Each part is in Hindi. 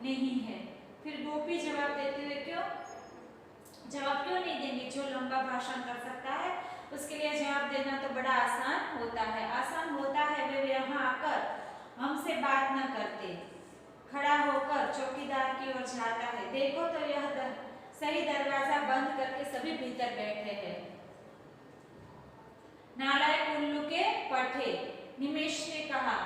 नहीं है। फिर गोपी जवाब देते हुए जवाब क्यों नहीं देंगे? जो लंबा भाषण कर सकता है उसके लिए जवाब देना तो बड़ा आसान होता है। आसान होता है वे यहाँ आकर हमसे बात न करते। खड़ा होकर चौकीदार की ओर जाता है। देखो तो यह सही दरवाजा बंद करके सभी भीतर बैठे हैं। नालायक उल्लू के पठे, निमेश ने कहा।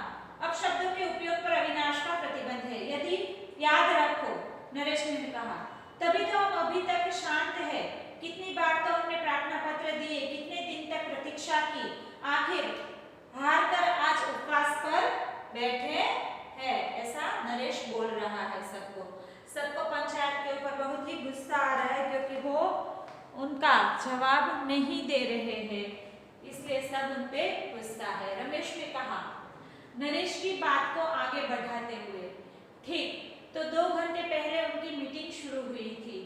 अब शब्दों के उपयोग पर अविनाश का प्रतिबंध है, यदि याद रखो, नरेश ने कहा। तभी तो हम अभी तक शांत है। कितनी बार तो हमने प्रार्थना पत्र दिए, कितने दिन तक प्रतीक्षा की, आखिर हार कर आज उपवास पर बैठे हैं। ऐसा नरेश बोल रहा है सबको पंचायत के ऊपर बहुत ही गुस्सा आ रहा है, क्योंकि वो उनका जवाब नहीं दे रहे हैं, इसलिए सब उन पे गुस्सा है। रमेश ने कहा नरेश की बात को आगे बढ़ाते हुए, ठीक तो 2 घंटे पहले उनकी मीटिंग शुरू हुई थी।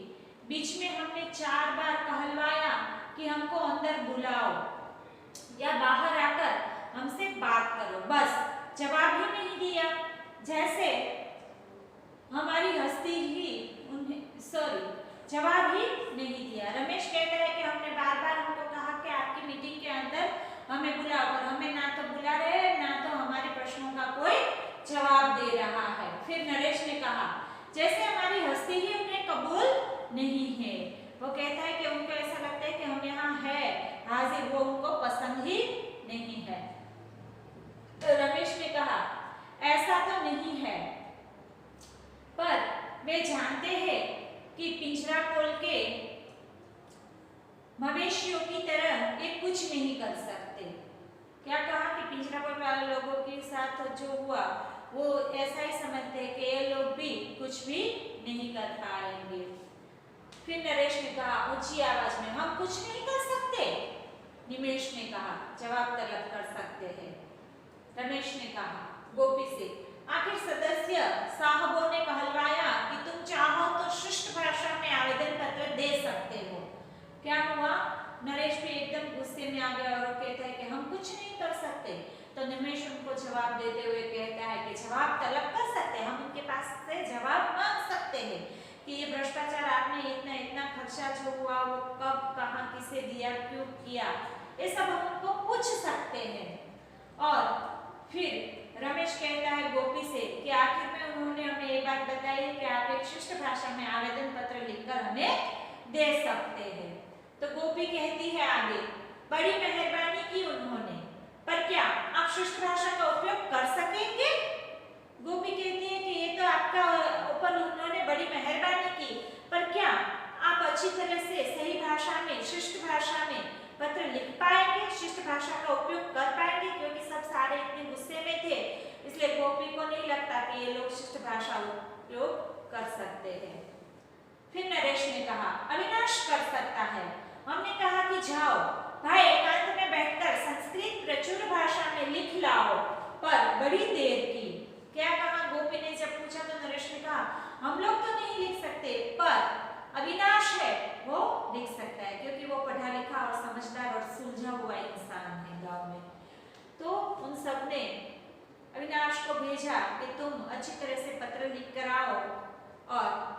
बीच में हमने 4 बार कहलवाया कि हमको अंदर बुलाओ या बाहर आकर हमसे बात करो, बस जवाब ही नहीं दिया। जैसे हमारी हस्ती ही उन्हें जवाब ही नहीं दिया। रमेश कहता है कि हमने बार बार उनको कहा कि आपकी मीटिंग के अंदर हमें बुलाओ, और हमें ना तो बुला रहे हैं ना तो हमारे प्रश्नों का कोई जवाब दे रहा है। फिर नरेश ने कहा जैसे हमारी हस्ती ही उन्हें कबूल नहीं है। वो कहता है कि उनको ऐसा लगता है कि हम यहाँ है हाजिर, वो उनको पसंद ही नहीं है। तो रमेश ने कहा ऐसा तो नहीं है, पर वे जानते हैं कि पिंजरा खोल के मवेशियों की तरह ये कुछ नहीं कर सकते। क्या कहा कि पिंजरा खोल वाले लोगों के साथ जो हुआ वो ऐसा ही समझते हैं कि ये लोग भी कुछ भी नहीं कर पाएंगे। फिर नरेश ने कहा ऊंची आवाज में, हम कुछ नहीं कर सकते? निमेश ने कहा जवाब तलब कर सकते हैं। रमेश ने कहा गोपी से, आखिर सदस्य साहबों ने कहलवाया कि तुम चाहो तो शिष्ट भाषा में आवेदन पत्र दे सकते हो। क्या हुआ? नरेश भी एकदम गुस्से में आ गया और कहता है कि हम कुछ नहीं कर सकते। तो निमेश उनको जवाब देते हुए कहता है कि जवाब तलब कर सकते हैं, हम उनके पास से जवाब मांग सकते हैं कि ये भ्रष्टाचार आपने इतना खर्चा जो हुआ वो कब कहाँ किसे दिया क्यों किया, ये सब हम उनको पूछ सकते हैं। और फिर रमेश कहता है गोपी से कि आखिर में उन्होंने हमें ये बात बताई है कि आप एक शिष्ट भाषा में आवेदन पत्र लिखकर हमें दे सकते हैं। तो गोपी कहती है आगे, बड़ी मेहरबानी की उन्होंने, पर क्या आप शिष्ट भाषा का उपयोग कर सकेंगे? गोपी कहती है कि ये तो आपका ऊपर उन्होंने बड़ी मेहरबानी की, पर क्या आप अच्छी तरह से सही भाषा में शिष्ट भाषा में पत्र लिख पाएंगे, शिष्ट भाषा का उपयोग कर पाएंगे? क्योंकि सब सारे इतने गुस्से में थे, इसलिए गोपी को नहीं लगता कि ये लोग शिष्ट भाषा उपयोग कर सकते हैं। फिर नरेश ने कहा अविनाश कर सकता है। हमने कहा कि जाओ भाई एकांत में बैठकर संस्कृत प्रचुर भाषा में लिख लाओ, पर बड़ी देर की। क्या कहा? गोपी ने जब पूछा तो नरेश ने कहा हम लोग तो नहीं लिख सकते, पर अविनाश है वो लिख सकता है, क्योंकि वो पढ़ा लिखा और समझदार और सुलझा हुआ इंसान है गांव में। तो उन सब ने अविनाश को भेजा कि तुम अच्छी तरह से पत्र लिख कर आओ और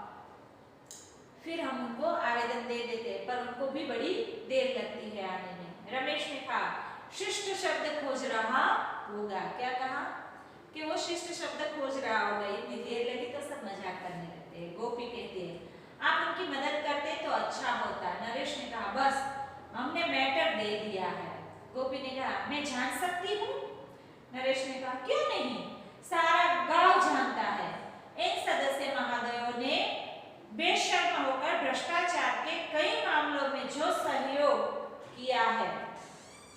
फिर हम उनको आवेदन दे देते, पर उनको भी बड़ी देर लगती है आने में। रमेश ने कहा शिष्ट शब्द खोज रहा होगा। क्या कहा? कि वो शिष्ट शब्द खोज रहा होगा। इतनी देर लगी तो सब मजाक करने लगते हैं। गोपी कहती है आप उनकी मदद करते तो अच्छा होता। नरेश ने कहा बस हमने मैटर दे दिया है। गोपी ने कहा मैं जान सकती हूँ? नरेश ने कहा क्यों नहीं, सारा गांव जानता है। इन सदस्य महोदयों ने बेशर्म होकर भ्रष्टाचार के कई मामलों में जो सहयोग किया है।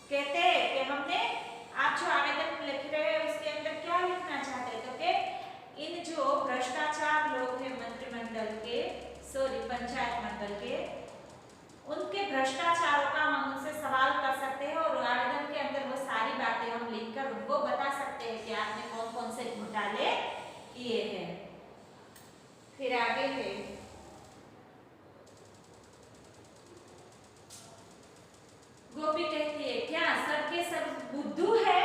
कहते हैं कि हमने आप जो आवेदन लिख रहे हैं उसके अंदर क्या लिखना चाहते हैं, तो कि इन जो भ्रष्टाचार लोग हैं मंत्रिमंडल के, पंचायत मंडल के, उनके भ्रष्टाचारों का हम उनसे सवाल कर सकते हैं और आवेदन के अंदर वो सारी बातें हम लिखकर उनको बता सकते हैं कि आपने कौन कौन से घोटाले किए हैं। फिर आगे है गोपी कहती है क्या सबके सब बुद्धू है?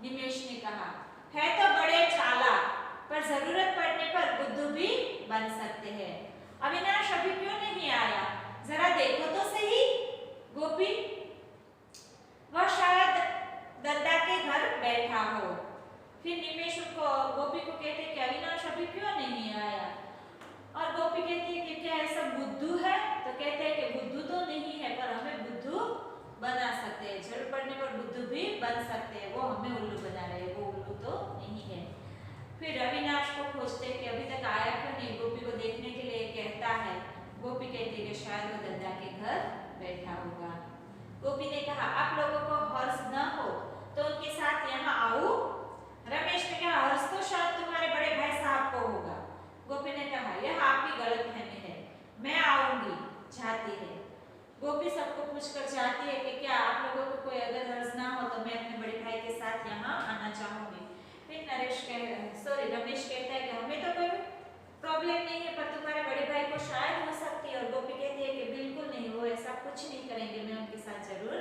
निमेश ने कहा है तो बड़े चालाक, पर जरूरत पड़ने पर बुद्धू भी बन सकते हैं। अविनाश अभी क्यों नहीं आया? जरा देखो तो सही। गोपी, वह शायद दद्दा के घर बैठा हो। फिर निमेश को गोपी को कहते कि अविनाश अभी क्यों नहीं आया? और गोपी कहती है कि क्या ऐसा बुद्धू है? तो कहते हैं कि बुद्धू तो नहीं है, पर हमें बुद्धू बना सकते हैं, जरूरत पड़ने पर बुद्धू भी बन सकते हैं। वो हमें उल्लू बना रहे हैं, वो उल्लू तो नहीं है। फिर अविनाश को खोजते कि अभी तक आया क्यों नहीं, गोपी को देखने के लिए कहता है। गोपी कहती है कि शायद वो दद्दा के घर बैठा होगा। गोपी ने कहा आप लोगों को हर्ष न हो तो उनके साथ यहाँ आऊं? रमेश ने कहा हर्ष तो शायद तुम्हारे बड़े भाई साहब को होगा। गोपी ने कहा यह आपकी गलतफहमी है, मैं आऊंगी, जाती है। गोपी सबको पूछकर जाती है कि क्या आप लोगों को कोई अगर हर्ष ना हो तो मैं अपने बड़े भाई के साथ यहाँ आना चाहूंगी। फिर रमेश कहता है कि हमें तो कोई प्रॉब्लम नहीं है, पर तुम्हारे बड़े भाई को शायद हो सकती है। और गोपी कहती है कि बिल्कुल नहीं, वो ऐसा कुछ नहीं करेंगे, मैं उनके साथ जरूर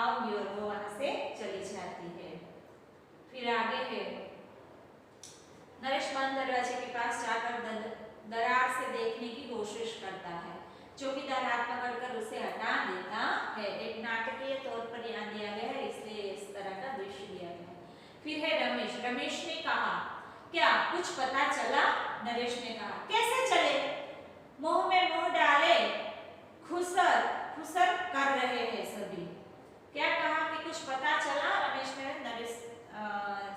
आऊंगी। और वो वहां से चली जाती है। फिर आगे है नरेश बंद दरवाजे के पास जाकर दरार से देखने की कोशिश करता है। चौकीदार हाथ पकड़कर उसे हटा देता है। एक नाटकीय तौर पर यहाँ दिया गया है, इसलिए इस तरह का दृश्य दिया गया है। फिर है रमेश। रमेश ने कहा क्या कुछ पता चला? नरेश ने कहा कैसे चले, मुंह में मुंह डाले खुसर खुसर कर रहे हैं सभी। क्या कहा कि कुछ पता चला? रमेश ने नरेश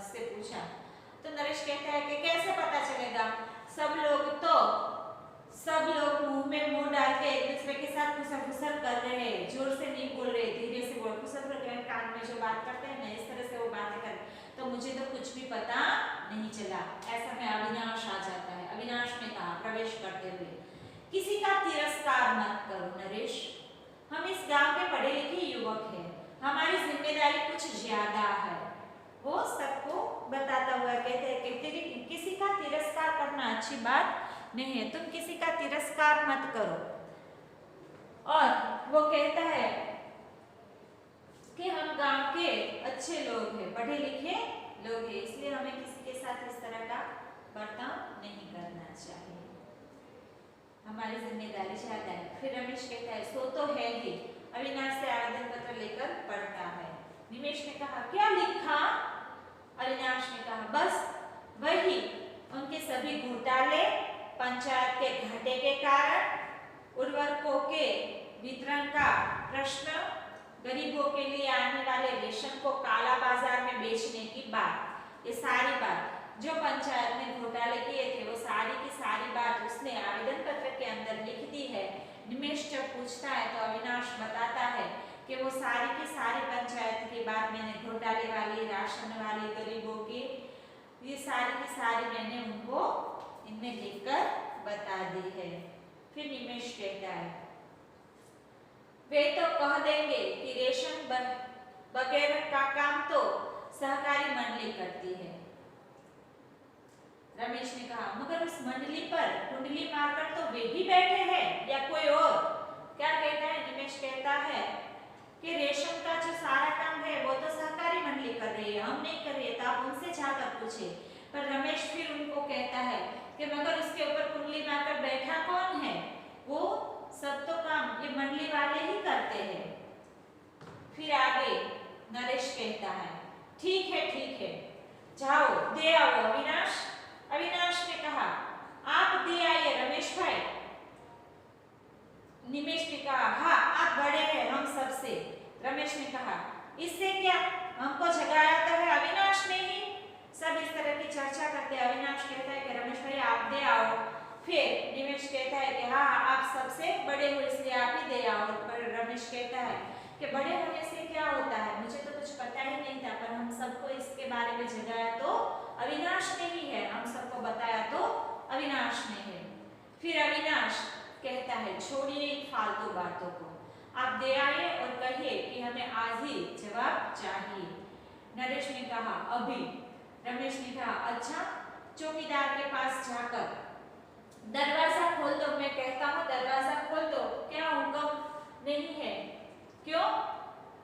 से पूछा। तो नरेश कहता है कि कैसे पता चलेगा, सब लोग मुंह में मुंह डाल के एक दूसरे के साथ खुसर खुसर कर रहे हैं, जोर से नहीं बोल रहे, धीरे से बोल, खुसर खुसर कान में जो बात करते हैं ना, इस तरह से वो बातें कर, तो मुझे तो कुछ भी पता नहीं चला। ऐसा में अविनाश आ जाता है। अविनाश ने कहा प्रवेश करते हुए किसी का तिरस्कार मत करो नरेश, हम इस गांव के पढ़े लिखे युवक हैं, हमारी जिम्मेदारी कुछ ज्यादा है। वो सबको बताता हुआ कहते हैं कि किसी का तिरस्कार करना अच्छी बात नहीं है, तुम किसी का तिरस्कार मत करो। और वो कहता है कि हम गांव के अच्छे लोग हैं, पढ़े लिखे लोग हैं, इसलिए हमें किसी के साथ इस तरह का बर्ताव नहीं करना चाहिए, हमारी जिम्मेदारी ज्यादा है। फिर रमेश कहता है सो तो है ही। अविनाश से आवेदन पत्र लेकर पढ़ता है। निमेश ने कहा क्या लिखा? अविनाश ने कहा बस वही, उनके सभी घोटाले, पंचायत के घाटे के कारण, उर्वरकों के वितरण का प्रश्न, गरीबों के लिए आने वाले रेशन को काला बाजार में बेचने की बात, ये सारी बात जो पंचायत ने घोटाले किए थे वो सारी की सारी बात उसने आवेदन पत्र के अंदर लिख दी है। निमेश जब पूछता है तो अविनाश बताता है कि वो सारी की सारी पंचायत की बात मैंने घोटाले वाली, राशन वाली, गरीबों की, ये सारी की सारी मैंने उनको इनमें लिखकर बता दी है। फिर निमेश कहता है वे तो कह देंगे कि रेशन वगैरह का काम तो सहकारी मंडली करती है। रमेश ने कहा मगर उस मंडली पर कुंडली मारकर तो वे ही बैठे हैं या कोई और? क्या कहता है? निमेश कहता है कि रेशन का जो सारा काम है वो तो सहकारी मंडली कर रही है, हम नहीं कर रहे, तो आप उनसे जाकर पूछे। पर रमेश फिर उनको कहता है कि मगर उसके ऊपर कुंडली मारकर बैठा कौन है? वो सब तो काम ये मंडली वाले ही करते हैं। फिर आगे नरेश कहता है ठीक है, जाओ दे आओ अविनाश। अविनाश ने कहा आप दे आइए रमेश भाई। निमेश ने कहा हाँ आप बड़े हैं हम सबसे। रमेश ने कहा इससे क्या, हमको जगाया तो है अविनाश ने ही। सब इस तरह की चर्चा करते। अविनाश कहता है कि रमेश भाई आप दे आओ। फिर निमेश कहता है कि हाँ आप सबसे बड़े हो इसलिए आप ही दे आओ। पर रमेश कहता है कि बड़े होने से क्या होता है, मुझे तो कुछ पता ही नहीं था, पर हम सबको इसके बारे में जगाया तो अविनाश ने ही है, हम सबको बताया तो अविनाश ने है। फिर अविनाश कहता है छोड़िए इन फालतू बातों को, आप दे आइए और कहिए कि हमें आज ही जवाब चाहिए। नरेश ने कहा अभी। रमेश ने कहा अच्छा, चौकीदार के पास जाकर दरवाजा खोल दो। मैं कहता हूँ दरवाजा खोल दो, क्या हुक्म नहीं है? क्यों,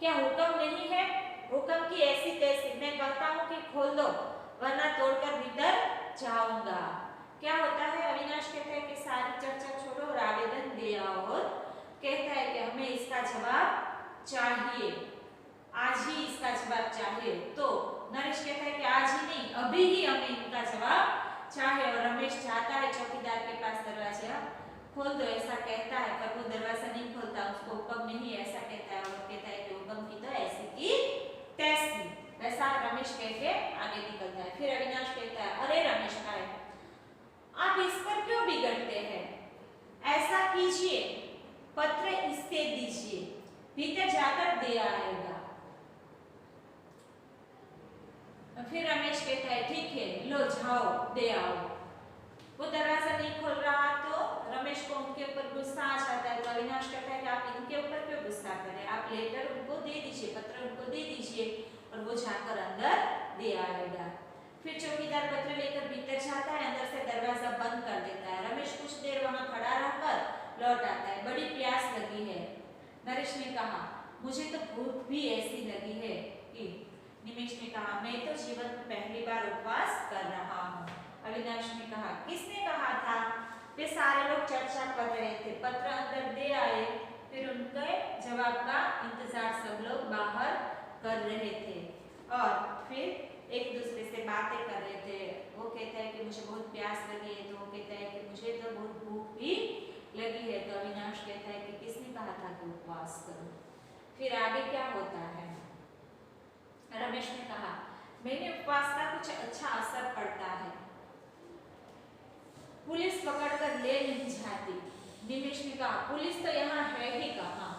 क्या हुक्म नहीं है? हुक्म की ऐसी तैसी, मैं कहता हूँ कि खोल दो वरना तोड़कर भीतर जाऊंगा। कहता है कि हमें इसका जवाब चाहिए, आज ही इसका जवाब चाहिए। तो नरेश कहता है कि आज ही नहीं, अभी ही हमें इनका जवाब चाहिए। और रमेश जाता है चौकीदार के पास, दरवाजा खोल दो ऐसा कहता है, पर वो दरवाजा नहीं खोलता, उसको हुक्म नहीं ऐसा कहता है। और कहता है कि हुक्म की तो ऐसी की तैसी, वैसा रमेश कह के आगे निकलता है। फिर अविनाश कहता है, अरे रमेश भाई, आप इस पर क्यों बिगड़ते हैं? ऐसा कीजिए, पत्र इससे दीजिए, भीतर जाकर दे आएगा। फिर रमेश कहता है, ठीक है, लो जाओ दे आओ। वो दरवाजा नहीं खोल रहा तो रमेश को उनके ऊपर गुस्सा आ जाता है। तो अविनाश कहता है कि आप इनके ऊपर क्यों गुस्सा करें, आप लेटर उनको दे दीजिए, पत्र उनको दे दीजिए और वो जाकर अंदर दे आएगा। फिर चौकीदार पत्र लेकर भीतर जाता है, अंदर से दरवाजा बंद कर देता है। रमेश कुछ देर वहां खड़ा रहकर लौट आता है। बड़ी प्यास लगी है। नरेश ने कहा, मुझे तो भूख भी ऐसी लगी है कि। निमेश ने कहा, मैं तो जीवन में पहली बार उपवास कर रहा हूँ। अविनाश ने कहा, किसने कहा था? वे सारे लोग चर्चा कर रहे थे, पत्र अंदर दे आए, फिर उनके जवाब का इंतजार सब लोग बाहर कर रहे थे और फिर एक दूसरे से बातें कर रहे थे। वो कहता है कि मुझे बहुत प्यास लगी है, तो वो कहता है कि मुझे तो बहुत भूख भी लगी है। तो अविनाश कहता है कि किसने कहा था कि उपवास करो? फिर आगे क्या होता है? रमेश ने कहा, मैंने उपवास का कुछ अच्छा असर पड़ता है, पुलिस पकड़कर ले नहीं जाती। निमेश ने कहा, पुलिस तो यहाँ है ही कहाँ?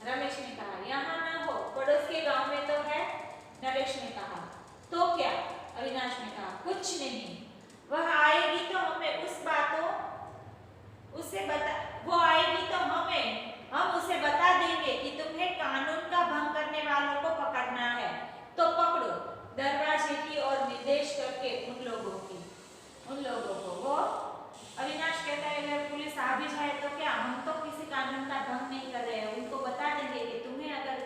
रमेश ने कहा, यहाँ ना हो, पड़ोस के गांव में तो है। नरेश ने कहा, तो क्या? अविनाश ने कहा, कुछ नहीं, वह आएगी तो हमें उस बातों उसे बता वो आएगी तो हम उसे बता देंगे कि तुम्हें कानून का भंग करने वालों को पकड़ना है, तो पकड़ो। दरवाजे की ओर निर्देश करके उन लोगों को वो अविनाश कहता है, अगर पुलिस आ भी जाए तो क्या, हम तो किसी कानून का भंग नहीं कर रहे हैं, उनको बता देंगे कि तुम्हें अगर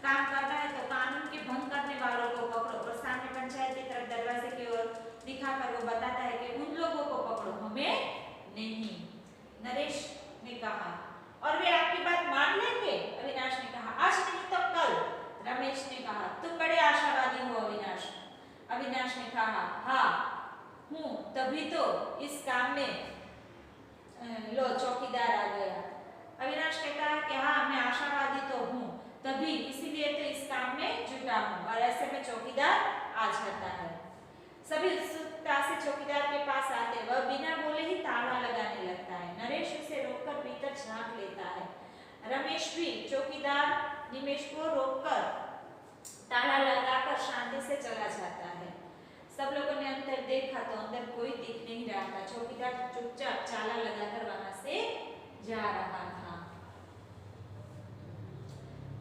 काम करना है तो कानून के भंग करने वालों को पकड़ो। और सामने पंचायत की तरफ दरवाजे की ओर दिखाकर वो बताता है कि उन लोगों को पकड़ो, हमें नहीं। नरेश ने कहा, और वे आपकी बात मान लेंगे? अविनाश ने कहा, आज नहीं तो कल। रमेश ने कहा, तुम बड़े आशावादी हो अविनाश। अविनाश ने कहा, हाँ हूँ, तभी तो इस काम में लो चौकीदार आ गया। अविनाश कहता है कि हाँ, मैं आशावादी तो हूँ, तभी इसीलिए तो इस काम में जुटा हूँ। और ऐसे में चौकीदार आ जाता है। सभी उत्सुकता से चौकीदार के पास आते, वह बिना बोले ही ताला लगाने लगता है। नरेश उसे रोककर भीतर झांक लेता है। रमेश भी चौकीदार निमेश को रोककर ताला लगाकर शांति से चला जाता है। सब लोगों ने अंदर देखा तो अंदर कोई दिख नहीं रहा था। चौकीदार चुपचाप ताला लगाकर वहां से जा रहा था।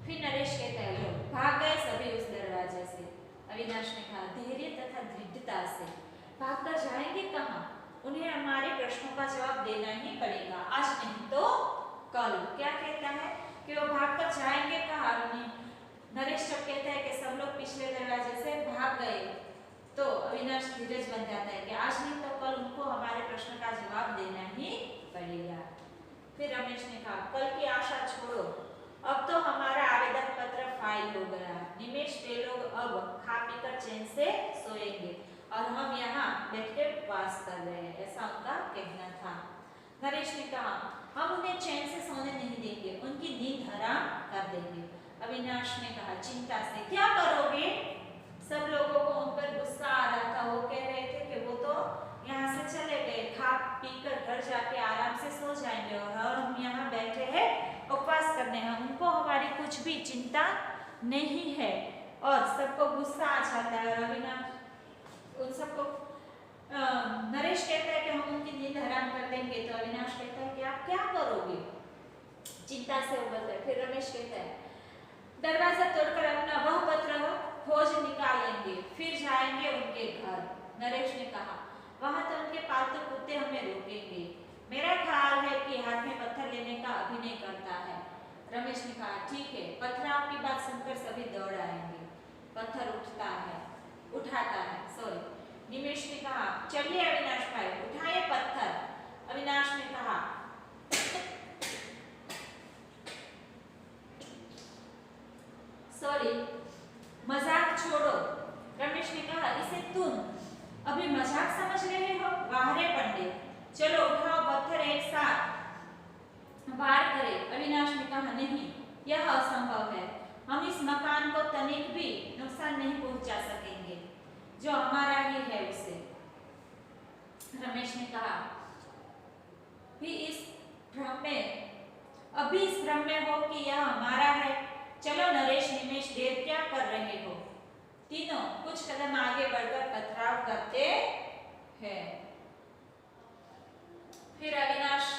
फिर नरेश कहता है, लोग भाग गए सभी उस दरवाजे से। अविनाश ने कहा, धैर्य तथा दृढ़ता से। भागकर जाएंगे कहाँ? उन्हें हमारे प्रश्नों का जवाब देना ही पड़ेगा, आज नहीं तो कल। क्या कहता है कि वो भागकर जाएंगे कहाँ? नरेश जब कहता है कि सब लोग पिछले दरवाजे से भाग गए, तो अविनाश धीरज बन जाता है कि आज नहीं तो कल उनको हमारे प्रश्न का जवाब देना ही पड़ेगा। फिर रमेश ने कहा, कल की आशा छोड़ो, अब तो हमारा आवेदन पत्र फाइल हो गया। निमेश वे लोग अब खा पीकर चैन से सोएंगे और हम यहाँ बैठकर उपवास कर रहे हैं, ऐसा उनका कहना था। नरेश ने कहा, हम उन्हें चैन से सोने नहीं देंगे, उनकी नींद हराम कर देंगे। अविनाश ने कहा, चिंता से क्या करोगे? सब लोगों को उन पर गुस्सा आ रहा था। वो कह रहे थे कि वो तो यहाँ से चले गए, खा पीकर घर जाके आराम से सो जाएंगे और हम यहाँ बैठे हैं उपवास करने हैं, उनको हमारी कुछ भी चिंता नहीं है। और सबको गुस्सा आ जाता है। और अविनाश उन सबको नरेश कहता है कि हम उनकी नींद हराम कर देंगे। तो अविनाश कहता है कि आप क्या करोगे? चिंता से उबलकर। फिर रमेश कहता है, दरवाजा तोड़कर अपना वह पत्र खोज निकालेंगे, फिर जाएंगे उनके घर। नरेश ने कहा, वहां तो उनके पालतू कुत्ते हमें रोकेंगे। मेरा ख्याल है कि हाथ में पत्थर लेने का अभिनय करता है। रमेश ने कहा, ठीक है। पत्थराव की बात सुनकर सभी दौड़ आएंगे। पत्थर उठाता है। निमेश ने कहा, चलिए अविनाश भाई, उठाए पत्थर। अविनाश ने कहा, बोली, मजाक छोड़ो। रमेश ने कहा, इसे तुम अभी मजाक समझ रहे हो? वाह रे पंडित, चलो उठाओ पत्थर एक साथ वार करें। अविनाश ने कहा, नहीं, यह असंभव है। हम इस मकान को तनिक भी नुकसान नहीं पहुंचा सकेंगे, जो हमारा ही है उसे। रमेश ने कहा, भी इस भ्रम में अभी इस भ्रम में हो कि यह हमारा है। चलो नरेश, निमेश, देव, क्या कर रहे हो? तीनों कुछ कदम आगे बढ़कर पथराव करते हैं। फिर अविनाश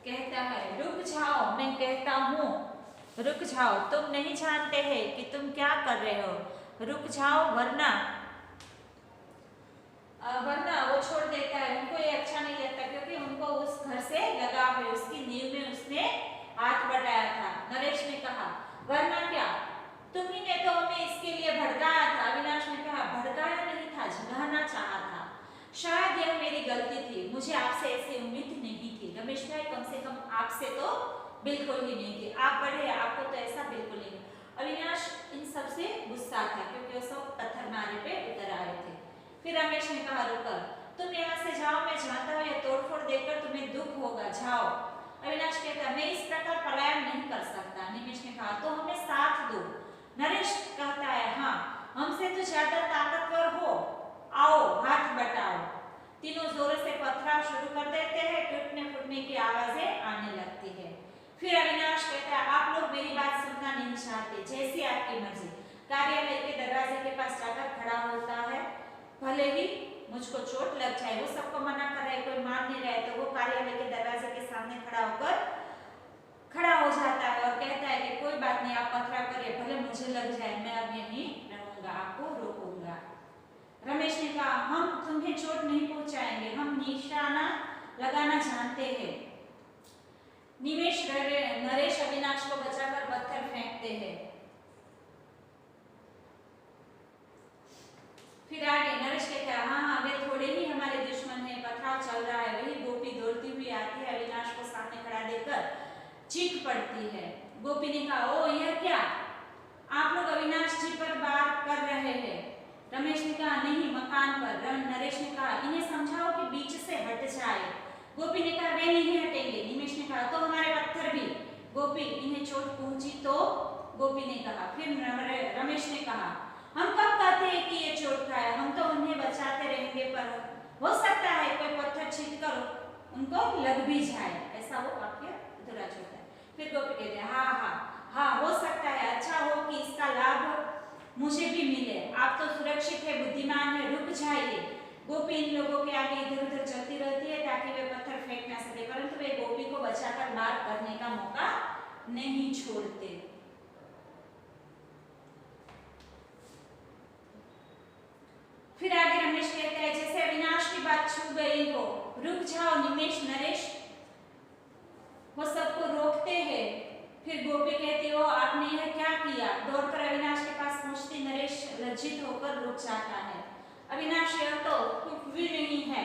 कहता है, रुक जाओ, मैं कहता हूँ, रुक जाओ, तुम नहीं जानते हैं कि तुम क्या कर रहे हो। रुक जाओ, वरना वो छोड़ देता है। उनको ये अच्छा नहीं लगता, क्योंकि उनको उस घर से लगाव है, उसकी नींव में उसने हाथ बटाया था। नरेश ने कहा, वरना क्या, तुम ही ने तो हमें इसके लिए भड़काया था। अविनाश ने कहा, भड़काया नहीं था, झुलाना चाहा था। शायद यह मेरी गलती थी, मुझे आपसे ऐसी उम्मीद नहीं थी। रमेश भाई, कम से कम आपसे तो बिल्कुल ही नहीं थी। आप बड़े, आपको तो ऐसा बिल्कुल नहीं। अविनाश इन सबसे गुस्सा था, क्योंकि वो सब पत्थर मारे पे उतर आए थे। फिर रमेश ने कहा, रुको, तुम यहाँ से जाओ, मैं जानता हूँ ये तोड़फोड़ देखकर तुम्हें दुख होगा, जाओ। अविनाश कहता, मैं इस प्रकार पलायन नहीं कर सकता। निमेश ने कहा, तो हमें साथ दो। नरेश कहता है, हाँ, हमसे तो ज्यादा ताकतवर हो, आओ हाथ बटाओ। तीनों जोर से पथराव शुरू कर देते हैं, टूटने फूटने की आवाजें आने लगती है। फिर अविनाश कहता है, आप लोग मेरी बात सुनना नहीं चाहते, जैसी आपकी मर्जी। कार्यालय के दरवाजे के पास जाकर खड़ा होता है, भले ही मुझको चोट लग जाए। वो सबको मना कर रहा है, कोई मान नहीं रहा है, तो वो कार्यालय के दरवाजे के सामने खड़ा हो जाता है और कहता है कि कोई बात नहीं, आप पथराव करिए, भले मुझे लग जाए, मैं अब यहीं रहूंगा, आपको रोकूंगा। रमेश ने कहा, हम तुम्हें चोट नहीं पहुंचाएंगे, हम निशाना लगाना जानते हैं। निमेश नरेश अविनाश को बचाकर पत्थर फेंकते हैं। फिर आगे नरेश कहता है, हाँ, वे थोड़े ही हमारे दुश्मन हैं, पथराव चल रहा है। वही गोपी दौड़ती हुई आती है, अविनाश को सामने खड़ा देखकर चीख पड़ती है। गोपी ने कहा, ओ यह क्या, आप लोग अविनाश जी पर वार कर रहे हैं। रमेश ने कहा, नहीं, मकान पर। नरेश ने कहा, इन्हें समझाओ कि बीच से हट जाए। गोपी ने कहा, वे नहीं हटेंगे। निमेश ने कहा, तो हमारे पत्थर भी। गोपी, इन्हें चोट पहुंची तो? गोपी ने कहा। फिर रमेश ने कहा, हम कब कहते हैं कि ये चोट खाया, हम तो उन्हें बचाते रहेंगे, पर हो सकता है कोई पत्थर छीन कर उनको लग भी जाए। ऐसा वो वाक्य अधूरा छोड़ता है। फिर गोपी कहते हैं, हाँ हाँ हाँ, हो सकता है, अच्छा हो कि इसका लाभ मुझे भी मिले। आप तो सुरक्षित है, बुद्धिमान है, रुक जाइए। गोपी इन लोगों के आगे इधर उधर चलती रहती है ताकि वे पत्थर फेंक ना सके, परंतु वे गोपी को बचाकर मार करने का मौका नहीं छोड़ते। फिर आगे रमेश कहता है, जैसे अविनाश की बात छू गई हो, रुक जाओ निमेश, नरेश, वो सबको रोकते हैं। फिर गोपी कहती हो, आपने यह क्या किया? दौड़कर अविनाश के पास पहुंचती नरेश लज्जित होकर रुक जाता है। अविनाश, यह तो कुछ भी नहीं है,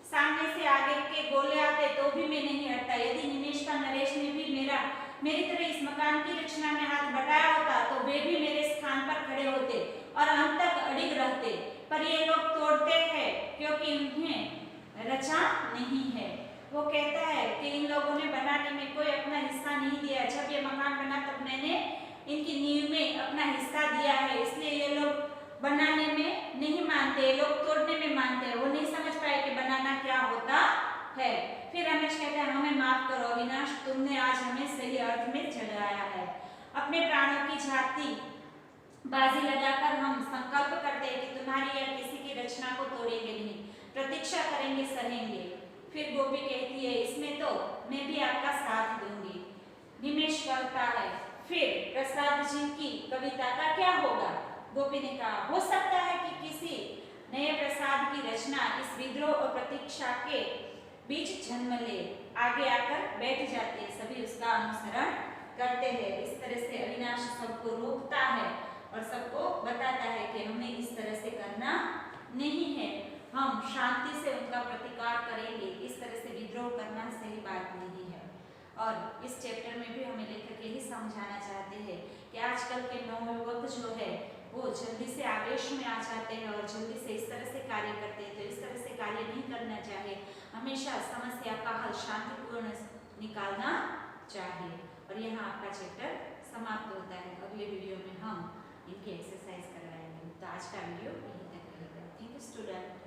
सामने से आगे के गोले आते तो भी मैं नहीं हटता। यदि निमेश का नरेश ने भी मेरी तरह इस मकान की रचना में हाथ बटाया होता तो वे भी मेरे स्थान पर खड़े होते और अंत तक अड़िग रहते, पर ये लोग तोड़ते हैं क्योंकि उन्हें रचा नहीं है। वो कहता है कि इन लोगों ने बनाने में कोई अपना हिस्सा नहीं दिया। जब ये मकान बना तब मैंने इनकी नींव में अपना हिस्सा दिया है, इसलिए ये लोग बनाने में नहीं मानते, ये लोग तोड़ने में मानते हैं। वो नहीं समझ पाए कि बनाना क्या होता है। फिर रमेश कहता है, हमें माफ करो अविनाश, तुमने आज हमें सही अर्थ में जगाया है। अपने प्राणों की झांकी बाजी लगाकर हम संकल्प करते हैं कि तुम्हारी या किसी की रचना को तोड़ेंगे नहीं, प्रतीक्षा करेंगे, सहेंगे। फिर गोपी कहती है, इसमें तो मैं भी आपका साथ दूंगी। निमेश कहता है, फिर प्रसाद जी की कविता का क्या होगा? गोपी ने कहा, हो सकता है कि किसी नए प्रसाद की रचना इस विद्रोह और प्रतीक्षा के बीच जन्म ले। आगे आकर बैठ जाते हैं, सभी उसका अनुसरण करते हैं। इस तरह से अविनाश सबको रोकता है और सबको बताता है कि हमें इस तरह से करना नहीं है, हम शांति से उनका प्रतिकार करेंगे। इस तरह से विद्रोह करना सही बात नहीं है। और इस चैप्टर में भी हमें लेखक यही समझाना चाहते हैं कि आजकल के नवयुवक जो है वो जल्दी से आवेश में आ जाते हैं और जल्दी से इस तरह से कार्य करते हैं। तो इस तरह से कार्य नहीं करना चाहिए, हमेशा समस्या का हल शांतिपूर्ण निकालना चाहिए। और यहाँ आपका चैप्टर समाप्त होता है। अगले वीडियो में हम इनकी एक्सरसाइज करवाएंगे। तो आज का वीडियो यहीं तक रहेगा। Thank you student.